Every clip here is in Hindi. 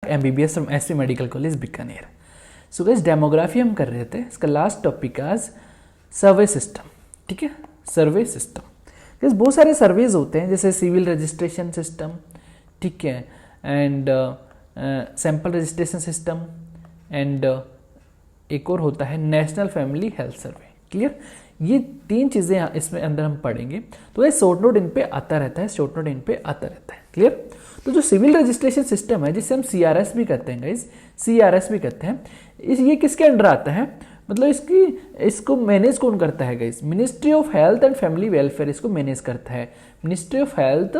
MBBS from SP medical college Bikaner. So guys demography हम कर रहे थे, इसका लास्ट टॉपिक आज सर्वे सिस्टम। ठीक है, सर्वे सिस्टम। गाइस बहुत सारे सर्वेज होते हैं जैसे सिविल रजिस्ट्रेशन सिस्टम, ठीक है, and sample registration system, and एक और होता है national family health survey. Clear, ये तीन चीज़ें इसमें अंदर हम पढ़ेंगे। तो ये शॉर्ट नोट इन पे आता रहता है, शॉर्ट नोट इन पे आता रहता है। क्लियर, तो जो सिविल रजिस्ट्रेशन सिस्टम है जिसे हम CRS भी कहते हैं गाइस, CRS भी कहते हैं, ये किसके अंडर आता है, मतलब इसको मैनेज कौन करता है guys, ministry of health and family welfare इसको मैनेज करता है। Ministry of health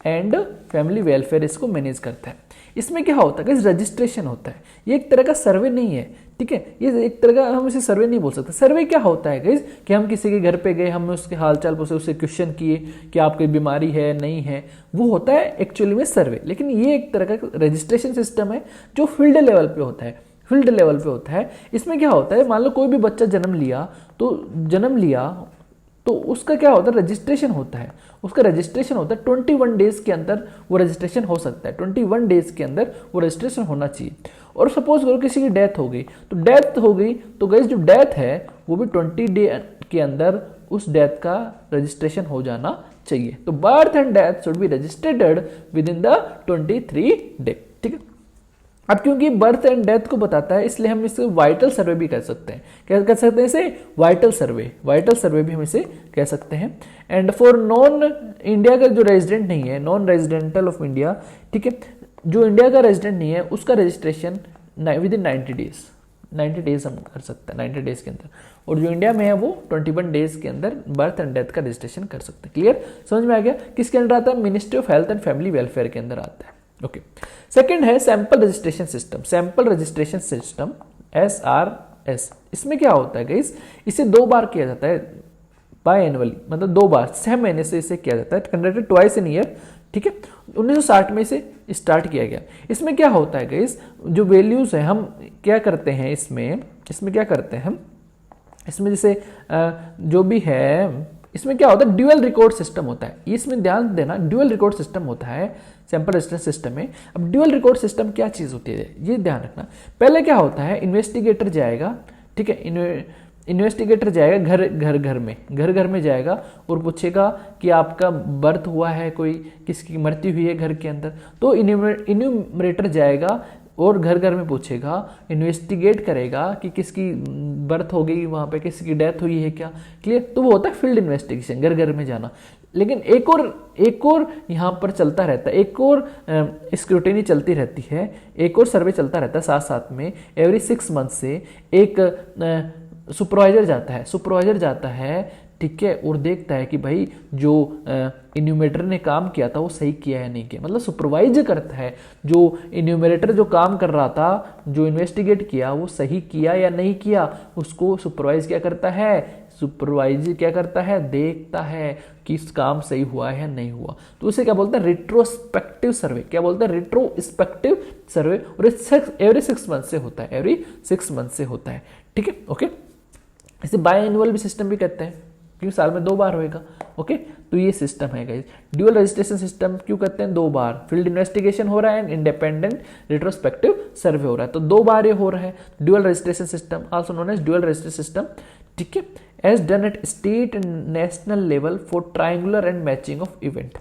and family welfare इसको मैनेज करता है। इसमें क्या होता है गाइस, रजिस्ट्रेशन होता है। ये एक तरह का सर्वे नहीं है, ठीक है, ये एक तरह का हम इसे सर्वे नहीं बोल सकते। सर्वे क्या होता है गाइस कि हम किसी के घर पे गए, हमने उसके हालचाल पूछे, उससे क्वेश्चन किए कि आपकी बीमारी है नहीं है, वो होता है एक्चुअली में सर्वे। लेकिन ये एक तरह का रजिस्ट्रेशन सिस्टम है जो फील्ड लेवल पे होता है, फील्ड लेवल पे होता है। इसमें क्या होता है, मान लो कोई भी बच्चा जन्म लिया तो उसका क्या होता है, रजिस्ट्रेशन होता है। उसका रजिस्ट्रेशन होता है 21 डेज के अंदर वो रजिस्ट्रेशन हो सकता है, 21 डेज के अंदर वो रजिस्ट्रेशन होना चाहिए। और सपोज करो किसी की डेथ हो गई, तो गाइस जो डेथ है वो भी 20 डे के अंदर उस डेथ का रजिस्ट्रेशन हो जाना चाहिए। तो birth and death should be registered with in the 23 day. ठीक है, अब क्योंकि बर्थ एंड डेथ को बताता है इसलिए हम इसे वाइटल सर्वे भी कह सकते हैं। क्या कह सकते हैं इसे, वाइटल सर्वे भी हम इसे कह सकते हैं। एंड फॉर नॉन इंडिया का जो रेजिडेंट नहीं है, नॉन रेजिडेंटल ऑफ इंडिया, ठीक है, जो इंडिया का रेजिडेंट नहीं है उसका रजिस्ट्रेशन विद इन 90 डेज हम कर सकते हैं, 90 डेज के अंदर। और जो इंडिया में है वो 21 डेज के अंदर बर्थ एंड डेथ का रजिस्ट्रेशन कर सकते हैं। क्लियर, समझ में आ गया। किसके अंदर आता है, ministry of health and family welfare के अंदर आता है। ओके, सेकंड है sample registration system, sample registration system SRS। इसमें क्या होता है गाइस, इसे 2 बार किया जाता है बाय एनुअली, मतलब 2 बार 6 महीने से इसे किया जाता है, कंडक्टेड ट्वाइस इन ईयर। ठीक है, 1960 में इसे स्टार्ट किया गया। इसमें क्या होता है गाइस, जो वैल्यूज है हम क्या करते हैं इसमें क्या करते हैं हम इसमें जैसे जो भी है, इसमें क्या होता है, ड्यूअल रिकॉर्ड सिस्टम होता है। इसमें ध्यान देना, ड्यूअल रिकॉर्ड सिस्टम होता है सैंपल रजिस्ट्रेशन सिस्टम में। अब ड्यूअल रिकॉर्ड सिस्टम क्या चीज होती है ये ध्यान रखना। पहले क्या होता है, इन्वेस्टिगेटर जाएगा, ठीक है, इन्वेस्टिगेटर जाएगा घर में जाएगा और पूछेगा कि आपका बर्थ हुआ है, कोई किसकी मृत्यु हुई है घर के अंदर, तो इन्यूमरेटर जाएगा और घर में पूछेगा, इन्वेस्टिगेट करेगा कि किसकी बर्थ हो गई, वहाँ पे किसी की डेथ हुई है क्या। क्लियर, तो वो होता है फील्ड इन्वेस्टिगेशन, घर में जाना। लेकिन एक और यहाँ पर चलता रहता है, एक और स्क्रूटिनी चलती रहती है, एक और सर्वे चलता रहता है साथ में। एवरी 6 मंथ से एक सुपरवाइजर जाता है, ठीक है, और देखता है कि भाई जो इन्यूमरेटर ने काम किया था वो सही किया या नहीं किया, मतलब सुपरवाइज करता है। जो इन्यूमरेटर जो काम कर रहा था, जो इन्वेस्टिगेट किया, वो सही किया या नहीं किया, उसको सुपरवाइज क्या करता है, देखता है कि इस काम सही हुआ है या नहीं हुआ। तो उसे क्या बोलते हैं, रिट्रोस्पेक्टिव सर्वे। क्या बोलते हैं, रिट्रोस्पेक्टिव सर्वे। और एवरी 6 मंथ से होता है, एवरी 6 मंथ से होता है। ठीक है, ओके। इसे बाय एनुअल भी सिस्टम भी कहते हैं क्योंकि साल में 2 बार होएगा। ओके, तो ये सिस्टम है गाइस। ड्यूअल रजिस्ट्रेशन सिस्टम क्यों कहते हैं, 2 बार फील्ड इन्वेस्टिगेशन हो रहा है एंड इंडिपेंडेंट रिट्रोस्पेक्टिव सर्वे हो रहा है, तो 2 बार ये हो रहा है। Dual registration system also known as dual registration system, ठीक है, as done at state and national level for triangular and matching of event.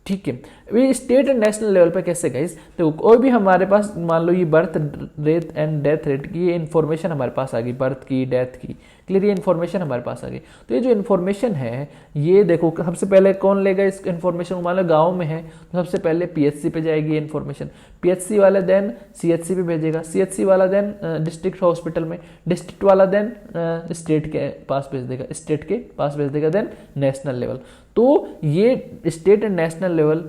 ठीक है, ये स्टेट एंड नेशनल लेवल पे कैसे गाइस, तो कोई भी हमारे पास मान लो ये birth rate and death rate की ये इन्फॉर्मेशन हमारे पास आ गई, बर्थ की, डेथ की। क्लियर, ये इन्फॉर्मेशन हमारे पास आ गई। तो ये जो इन्फॉर्मेशन है, ये देखो सबसे पहले कौन लेगा इस इन्फॉर्मेशन, मान लो गाँव में है तो सबसे पहले PHC पे जाएगी ये इन्फॉर्मेशन, PHC वाला देन CHC पे भेजेगा, CHC वाला देन डिस्ट्रिक्ट हॉस्पिटल में, डिस्ट्रिक्ट वाला देन स्टेट के पास भेज देगा, देन नेशनल लेवल। तो ये स्टेट एंड नेशनल लेवल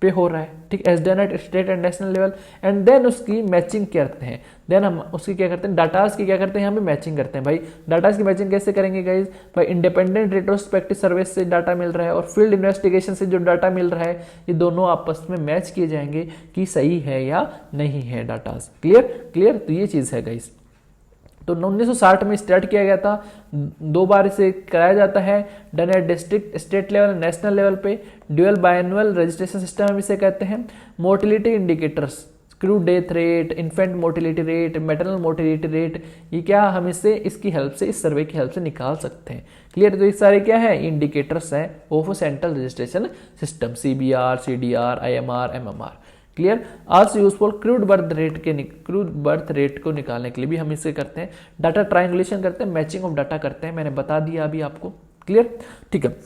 पे हो रहा है, ठीक, as done at state and national level. And then उसकी मैचिंग करते हैं, देन हम उसकी क्या करते हैं, डाटाज की क्या करते हैं, यहाँ पे मैचिंग करते हैं। भाई डाटाज की मैचिंग कैसे करेंगे गाइज, भाई इंडिपेंडेंट रिट्रोस्पेक्टिव सर्वे से डाटा मिल रहा है और फील्ड इन्वेस्टिगेशन से जो डाटा मिल रहा है, ये दोनों आपस में मैच किए जाएंगे कि सही है या नहीं है डाटाज। क्लियर, तो ये चीज है गाइज। तो 1960 में स्टार्ट किया गया था, 2 बार इसे कराया जाता है, done at district, state level, national level पे। ड्यूअल बायएनुअल रजिस्ट्रेशन सिस्टम हम इसे कहते हैं। Mortality indicators crude death rate, infant mortality rate, maternal mortality rate, ये क्या हम इससे इसकी हेल्प से, इस सर्वे की हेल्प से निकाल सकते हैं। क्लियर। तो ये सारे क्या है, इंडिकेटर्स हैं of central registration system, CBR, CDR, IMR, MMR। Clear. Also useful crude birth rate को निकालने के लिए भी हम इसे करते हैं, डाटा ट्रायंगुलेशन करते हैं, मैचिंग ऑफ डाटा करते हैं, मैंने बता दिया अभी आपको। क्लियर, ठीक है।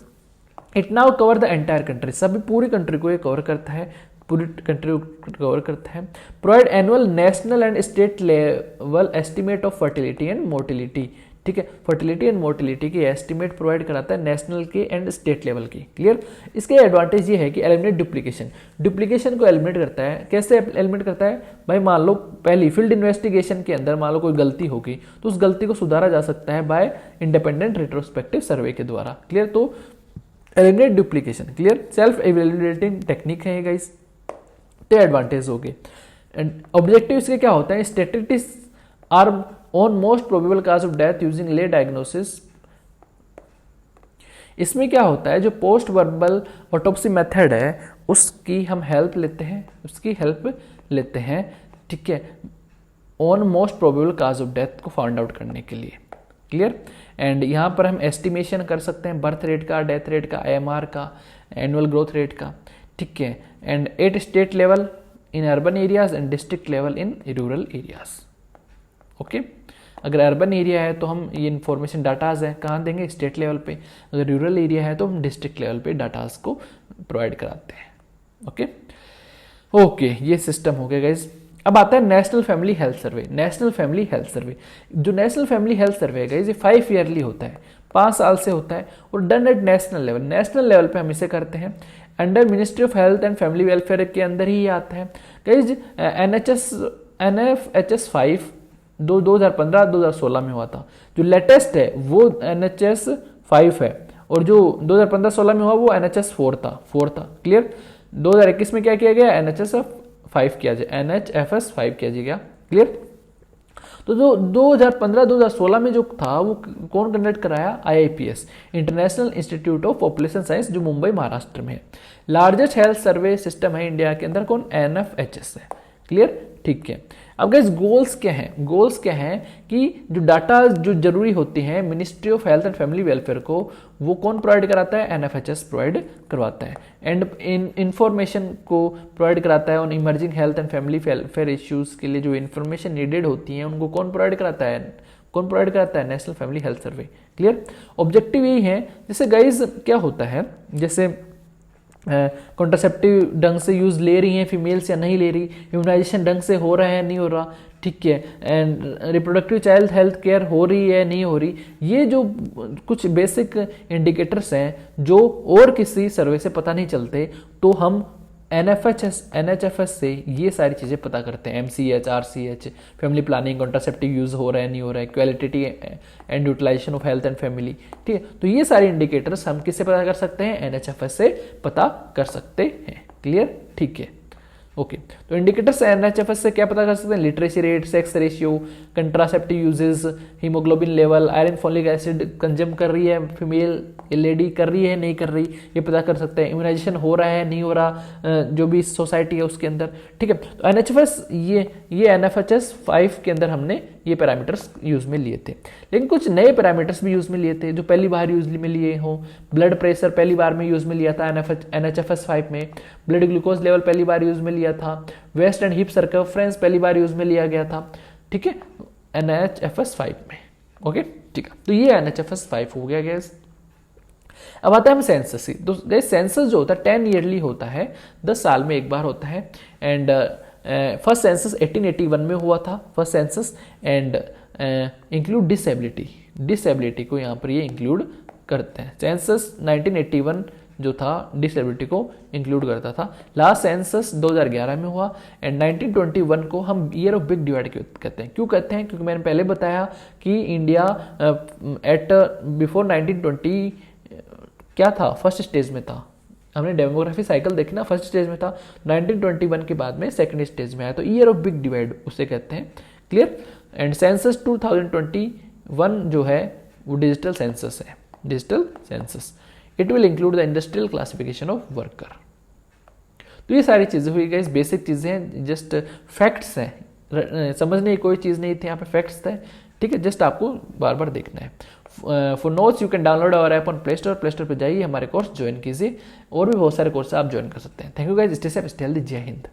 It now cover the entire country, सभी पूरी कंट्री को ये कवर करता है, पूरी कंट्री को कवर करता है। Provide annual national and state level estimate of fertility and mortality, ठीक है। फर्टिलिटी एंड मोर्टिलिटी की एस्टिमेट प्रोवाइड कराता है नेशनल के एंड स्टेट लेवल की। क्लियर। इसके एडवांटेज ये है कि एलिमिनेट डुप्लीकेशन को एलिमिनेट करता है। कैसे एलिमिनेट करता है भाई, मान लो पहली फील्ड इन्वेस्टिगेशन के अंदर मान लो कोई गलती होगी तो उस गलती को सुधारा जा सकता है बाय इंडिपेंडेंट रिट्रोस्पेक्टिव सर्वे के द्वारा। क्लियर। तो eliminate duplication, clear, self evaluating technique है गाइस, तो एडवांटेज हो गए। एंड ऑब्जेक्टिव इसके क्या होता है, statistics are on most probable cause of death using lay diagnosis. इसमें क्या होता है, जो पोस्ट वर्बल ऑटोप्सी मेथड है उसकी हम हेल्प लेते हैं, ठीक है, on most probable cause of death को फाइंड आउट करने के लिए। क्लियर। एंड यहाँ पर हम एस्टिमेशन कर सकते हैं बर्थ रेट का, डेथ रेट का, IMR का, एनुअल ग्रोथ रेट का, ठीक है। And at state level in urban areas and district level in rural areas. Okay. अगर अर्बन एरिया है तो हम ये इन्फॉर्मेशन डाटाज है कहाँ देंगे, स्टेट लेवल पे। अगर रूरल एरिया है तो हम डिस्ट्रिक्ट लेवल पे डाटाज को प्रोवाइड कराते हैं। ओके ओके, ये सिस्टम हो गया गाइज। अब आता है नेशनल फैमिली हेल्थ सर्वे। जो नेशनल फैमिली हेल्थ सर्वे है गाइज, ये 5 ईयरली होता है, 5 साल से होता है और डन एट नेशनल लेवल पे हम इसे करते हैं। Under ministry of health and family welfare के अंदर ही आता है गाइज। NFHS 5 2015-2016 में हुआ था। जो लेटेस्ट है वो NHS 5 है और जो 2015-16 में हुआ वो NHS 4 था। क्लियर। 2021 में क्या किया गया, NHS 5 किया जाए, NHFS 5 किया जाएगा। क्लियर। तो जो 2015-2016 में जो था वो कौन कंडक्ट कराया, IIPS, international institute of population science, जो मुंबई महाराष्ट्र में है। लार्जेस्ट हेल्थ सर्वे सिस्टम है इंडिया के अंदर, कौन, NFHS है। क्लियर, ठीक है। अब गाइस गोल्स क्या हैं कि जो डाटा जो जरूरी होती हैं ministry of health and family welfare को, वो कौन प्रोवाइड कराता है, NFHS प्रोवाइड करवाता है। एंड इंफॉर्मेशन को प्रोवाइड कराता है on emerging health and family welfare issues के लिए जो इन्फॉर्मेशन नीडेड होती है उनको कौन प्रोवाइड कराता है, national family health survey. Clear. Objective यही है, जैसे गाइज क्या होता है, जैसे कॉन्ट्रासेप्टिव ढंग से यूज ले रही हैं फीमेल्स या नहीं ले रही, इम्यूनाइजेशन ढंग से हो रहा है नहीं हो रहा, ठीक है, and reproductive child health care हो रही है नहीं हो रही, ये जो कुछ बेसिक इंडिकेटर्स हैं जो और किसी सर्वे से पता नहीं चलते, तो हम NHFS से ये सारी चीज़ें पता करते हैं। MCH, RCH, family planning, contraceptive use हो रहा है नहीं हो रहा है, quality and utilization of health and family, ठीक है। तो ये सारे इंडिकेटर्स हम किससे पता कर सकते हैं, NHFS से पता कर सकते हैं। क्लियर, ठीक है, ओके। तो इंडिकेटर्स NHFS से क्या पता कर सकते हैं, literacy rate, sex ratio, contraceptive uses, haemoglobin level, iron folic acid consume कर रही है फीमेल, लेडी कर रही है नहीं कर रही, ये पता कर सकते हैं। इम्यूनाइजेशन हो रहा है नहीं हो रहा जो भी सोसाइटी है उसके अंदर, ठीक है। तो NHFS ये NFHS 5 के अंदर हमने ये पैरामीटर्स यूज में लिए थे, लेकिन कुछ नए पैरामीटर्स भी यूज में लिए थे जो पहली बार यूज में लिए हों। ब्लड प्रेशर पहली बार में यूज में लिया था NHFS 5 में, ब्लड ग्लूकोज लेवल पहली बार यूज में लिया था, वेस्ट एंड हिप सर्कमफ्रेंस पहली बार यूज में लिया गया था, ठीक है, NHFS 5 में। ओके, ठीक है। तो ये NHFS 5 हो गया गैस। अब आता है हम सेंसस। तो गैस सेंसस जो होता है 10 ईयरली होता है, 10 साल में एक बार होता है। एंड फर्स्ट सेंसस 1881 में हुआ था, first census. And include disability को यहाँ पर ये इंक्लूड करते हैं। सेंसस 1981 जो था डिसेबिलिटी को इंक्लूड करता था। लास्ट सेंसस 2011 में हुआ। एंड 1921 को हम ईयर ऑफ बिग डिवाइड कहते हैं। क्यों कहते हैं, क्योंकि मैंने पहले बताया कि इंडिया एट बिफोर 1920 क्या था, फर्स्ट स्टेज में था। हमने डेमोग्राफी साइकिल देखी ना, फर्स्ट स्टेज में था, 1921 के बाद में सेकंड स्टेज में आया, तो ईयर ऑफ बिग डिवाइड उसे कहते हैं। क्लियर। एंड सेंसस 2021 जो है वो डिजिटल सेंसस है, digital census. It will include the industrial classification of worker. तो ये सारी चीज़ें हुई गाइस, बेसिक चीज़ें हैं, जस्ट फैक्ट्स हैं, समझने की कोई चीज़ नहीं थी यहाँ पे, फैक्ट्स थे, ठीक है, जस्ट आपको बार बार देखना है। For notes you can download our app on Play Store पे जाइए, हमारे कोर्स ज्वाइन कीजिए, और भी बहुत सारे कोर्स आप ज्वाइन कर सकते हैं। Thank you guys, stay safe, stay healthy, जय हिंद।